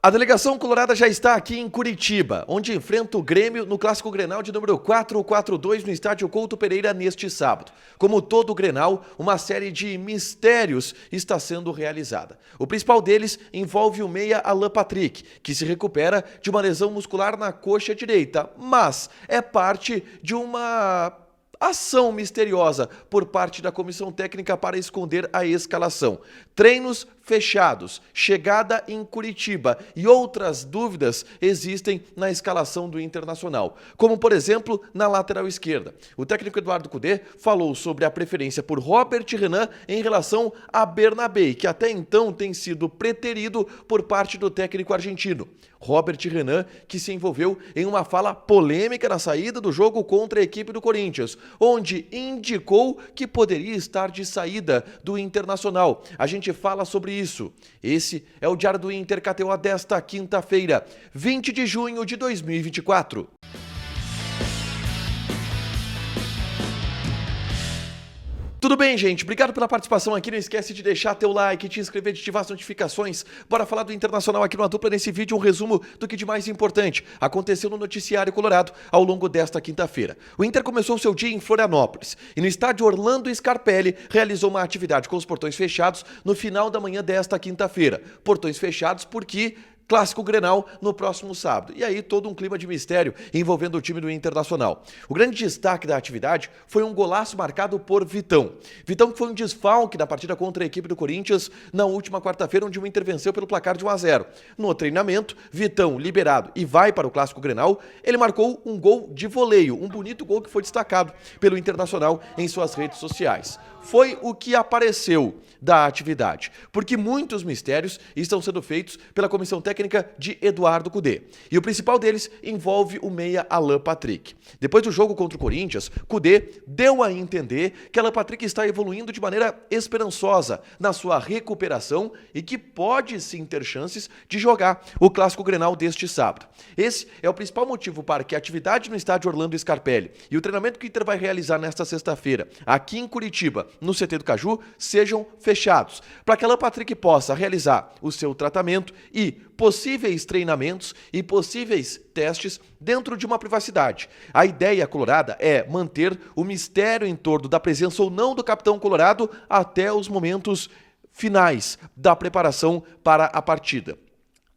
A delegação colorada já está aqui em Curitiba, onde enfrenta o Grêmio no Clássico Grenal de número 442 no estádio Couto Pereira neste sábado. Como todo o Grenal, uma série de mistérios está sendo realizada. O principal deles envolve o meia Alan Patrick, que se recupera de uma lesão muscular na coxa direita, mas é parte de uma ação misteriosa por parte da comissão técnica para esconder a escalação. Treinos fechados, chegada em Curitiba e outras dúvidas existem na escalação do Internacional, como por exemplo na lateral esquerda. O técnico Eduardo Cudê falou sobre a preferência por Robert Renan em relação a Bernabé, que até então tem sido preterido por parte do técnico argentino. Robert Renan, que se envolveu em uma fala polêmica na saída do jogo contra a equipe do Corinthians, onde indicou que poderia estar de saída do Internacional. A gente fala sobre isso. Esse é o Diário do Inter KTO desta quinta-feira, 20 de junho de 2024. Tudo bem, gente? Obrigado pela participação aqui. Não esquece de deixar teu like, te inscrever, de ativar as notificações. Bora falar do Internacional aqui no Dupla nesse vídeo, um resumo do que de mais importante aconteceu no noticiário colorado ao longo desta quinta-feira. O Inter começou seu dia em Florianópolis e no estádio Orlando Scarpelli realizou uma atividade com os portões fechados no final da manhã desta quinta-feira. Portões fechados porque Clássico Grenal no próximo sábado. E aí todo um clima de mistério envolvendo o time do Internacional. O grande destaque da atividade foi um golaço marcado por Vitão. Vitão que foi um desfalque da partida contra a equipe do Corinthians na última quarta-feira, onde o Inter venceu pelo placar de 1-0. No treinamento, Vitão liberado e vai para o Clássico Grenal, ele marcou um gol de voleio, um bonito gol que foi destacado pelo Internacional em suas redes sociais. Foi o que apareceu da atividade, porque muitos mistérios estão sendo feitos pela comissão técnica de Eduardo Cudê. E o principal deles envolve o meia Alan Patrick. Depois do jogo contra o Corinthians, Cudê deu a entender que Alan Patrick está evoluindo de maneira esperançosa na sua recuperação e que pode sim ter chances de jogar o Clássico Grenal deste sábado. Esse é o principal motivo para que a atividade no estádio Orlando Scarpelli e o treinamento que o Inter vai realizar nesta sexta-feira aqui em Curitiba, no CT do Caju, sejam fechados, para que Alan Patrick possa realizar o seu tratamento e possíveis treinamentos e possíveis testes dentro de uma privacidade. A ideia colorada é manter o mistério em torno da presença ou não do capitão colorado até os momentos finais da preparação para a partida.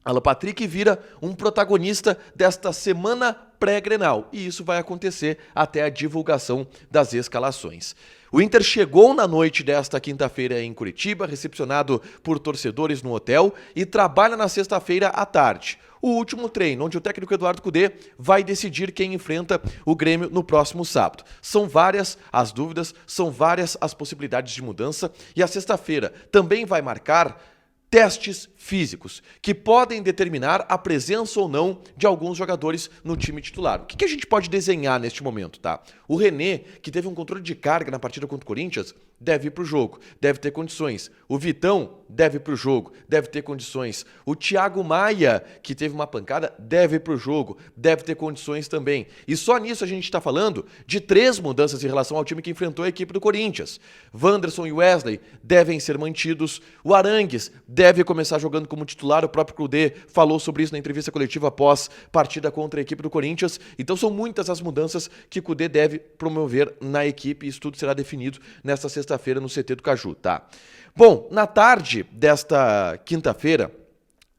Alan Patrick vira um protagonista desta semana pré-Grenal e isso vai acontecer até a divulgação das escalações. O Inter chegou na noite desta quinta-feira em Curitiba, recepcionado por torcedores no hotel e trabalha na sexta-feira à tarde. O último treino, onde o técnico Eduardo Cudê vai decidir quem enfrenta o Grêmio no próximo sábado. São várias as dúvidas, são várias as possibilidades de mudança e a sexta-feira também vai marcar testes físicos, que podem determinar a presença ou não de alguns jogadores no time titular. O que a gente pode desenhar neste momento, tá? O René, que teve um controle de carga na partida contra o Corinthians, deve ir para o jogo, deve ter condições. O Vitão deve ir para o jogo, deve ter condições. O Thiago Maia, que teve uma pancada, deve ir para o jogo, deve ter condições também. E só nisso a gente está falando de 3 mudanças em relação ao time que enfrentou a equipe do Corinthians. Wanderson e Wesley devem ser mantidos. O Arangues deve começar jogando como titular. O próprio Cudê falou sobre isso na entrevista coletiva após partida contra a equipe do Corinthians. Então são muitas as mudanças que Cudê deve promover na equipe e isso tudo será definido nesta sexta-feira no CT do Caju, tá? Bom, na tarde desta quinta-feira,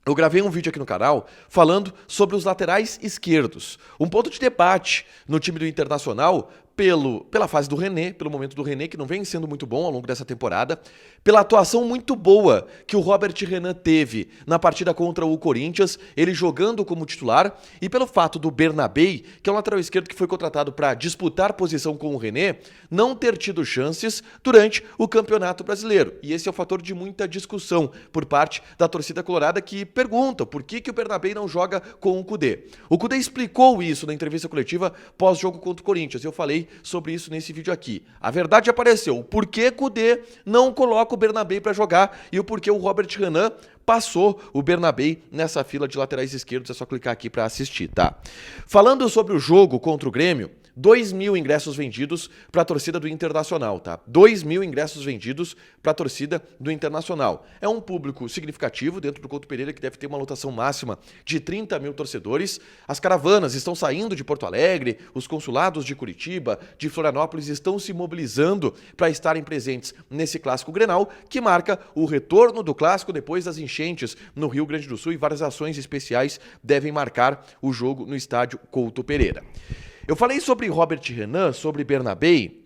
eu gravei um vídeo aqui no canal falando sobre os laterais esquerdos. Um ponto de debate no time do Internacional pela fase do René, pelo momento do René, que não vem sendo muito bom ao longo dessa temporada, pela atuação muito boa que o Robert Renan teve na partida contra o Corinthians, ele jogando como titular, e pelo fato do Bernabé, que é um lateral esquerdo que foi contratado para disputar posição com o René, não ter tido chances durante o Campeonato Brasileiro. E esse é o fator de muita discussão por parte da torcida colorada que pergunta por que o Bernabé não joga com o Cudê. O Cudê explicou isso na entrevista coletiva pós-jogo contra o Corinthians, eu falei sobre isso nesse vídeo aqui. A verdade apareceu, o porquê Cudê não coloca o Bernabé para jogar e o porquê o Robert Renan passou o Bernabé nessa fila de laterais esquerdos, é só clicar aqui para assistir, tá? Falando sobre o jogo contra o Grêmio, 2.000 ingressos vendidos para a torcida do Internacional, tá? 2.000 ingressos vendidos para a torcida do Internacional. É um público significativo dentro do Couto Pereira, que deve ter uma lotação máxima de 30.000 torcedores. As caravanas estão saindo de Porto Alegre, os consulados de Curitiba, de Florianópolis estão se mobilizando para estarem presentes nesse clássico Grenal, que marca o retorno do clássico depois das enchentes no Rio Grande do Sul, e várias ações especiais devem marcar o jogo no estádio Couto Pereira. Eu falei sobre Robert Renan, sobre Bernabei,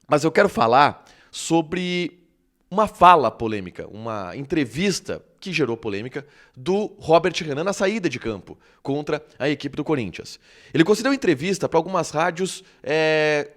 mas eu quero falar sobre uma fala polêmica, uma entrevista que gerou polêmica do Robert Renan na saída de campo contra a equipe do Corinthians. Ele concedeu entrevista para algumas rádios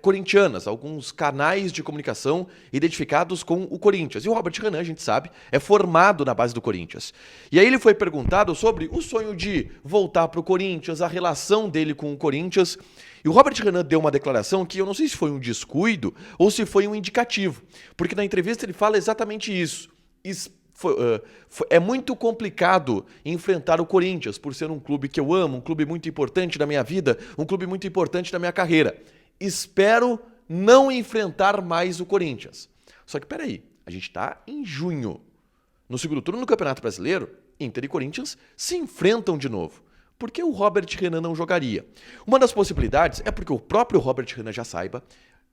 corintianas, alguns canais de comunicação identificados com o Corinthians. E o Robert Renan, a gente sabe, é formado na base do Corinthians. E aí ele foi perguntado sobre o sonho de voltar para o Corinthians, a relação dele com o Corinthians. E o Robert Renan deu uma declaração que eu não sei se foi um descuido ou se foi um indicativo, porque na entrevista ele fala exatamente isso. É muito complicado enfrentar o Corinthians por ser um clube que eu amo, um clube muito importante da minha vida, um clube muito importante da minha carreira. Espero não enfrentar mais o Corinthians. Só que peraí, a gente está em junho. No segundo turno do Campeonato Brasileiro, Inter e Corinthians se enfrentam de novo. Por que o Robert Renan não jogaria? Uma das possibilidades é porque o próprio Robert Renan já saiba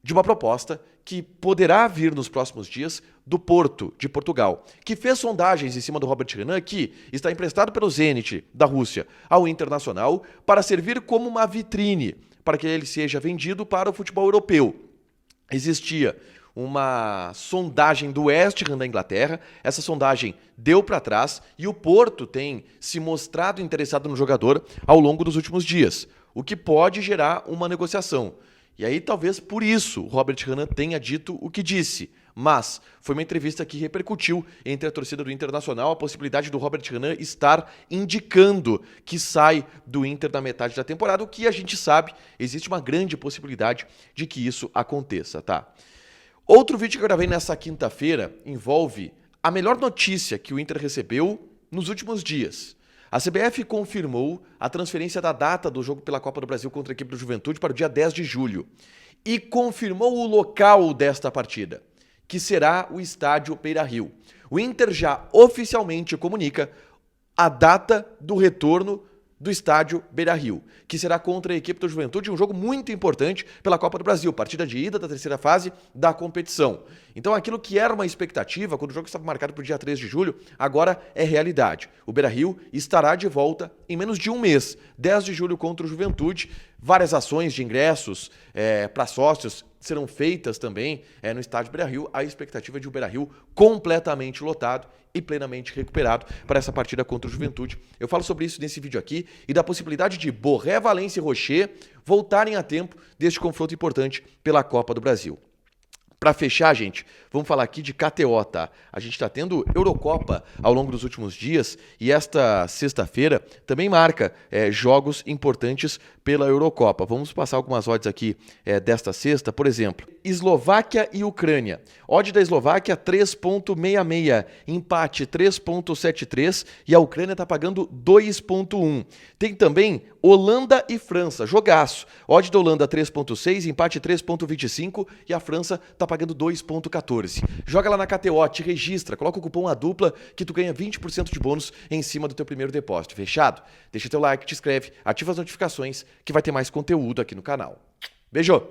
de uma proposta que poderá vir nos próximos dias do Porto, de Portugal, que fez sondagens em cima do Robert Renan, que está emprestado pelo Zenit da Rússia ao Internacional para servir como uma vitrine, para que ele seja vendido para o futebol europeu. Existia uma sondagem do West Ham da Inglaterra, essa sondagem deu para trás e o Porto tem se mostrado interessado no jogador ao longo dos últimos dias, o que pode gerar uma negociação. E aí talvez por isso o Robert Renan tenha dito o que disse, mas foi uma entrevista que repercutiu entre a torcida do Internacional a possibilidade do Robert Renan estar indicando que sai do Inter na metade da temporada, o que a gente sabe, existe uma grande possibilidade de que isso aconteça, tá? Outro vídeo que eu gravei nessa quinta-feira envolve a melhor notícia que o Inter recebeu nos últimos dias. A CBF confirmou a transferência da data do jogo pela Copa do Brasil contra a equipe do Juventude para o dia 10 de julho e confirmou o local desta partida, que será o estádio Beira-Rio. O Inter já oficialmente comunica a data do retorno do estádio Beira-Rio, que será contra a equipe do Juventude, um jogo muito importante pela Copa do Brasil, partida de ida da terceira fase da competição. Então aquilo que era uma expectativa, quando o jogo estava marcado para o dia 3 de julho, agora é realidade. O Beira-Rio estará de volta em menos de um mês, 10 de julho contra o Juventude. Várias ações de ingressos para sócios serão feitas também no estádio Beira-Rio. A expectativa é de um Beira-Rio completamente lotado e plenamente recuperado para essa partida contra o Juventude. Eu falo sobre isso nesse vídeo aqui e da possibilidade de Borré, Valência e Rocher voltarem a tempo deste confronto importante pela Copa do Brasil. Para fechar, gente, vamos falar aqui de KTO, tá? A gente está tendo Eurocopa ao longo dos últimos dias e esta sexta-feira também marca jogos importantes pela Eurocopa. Vamos passar algumas odds aqui desta sexta. Por exemplo, Eslováquia e Ucrânia. Odd da Eslováquia 3,66, empate 3,73 e a Ucrânia está pagando 2,1. Tem também Holanda e França, jogaço. Odd da Holanda 3,6, empate 3,25 e a França está pagando 2,14. Joga lá na KTO, te registra, coloca o cupom ADUPLA que tu ganha 20% de bônus em cima do teu primeiro depósito. Fechado? Deixa teu like, te inscreve, ativa as notificações que vai ter mais conteúdo aqui no canal. Beijo!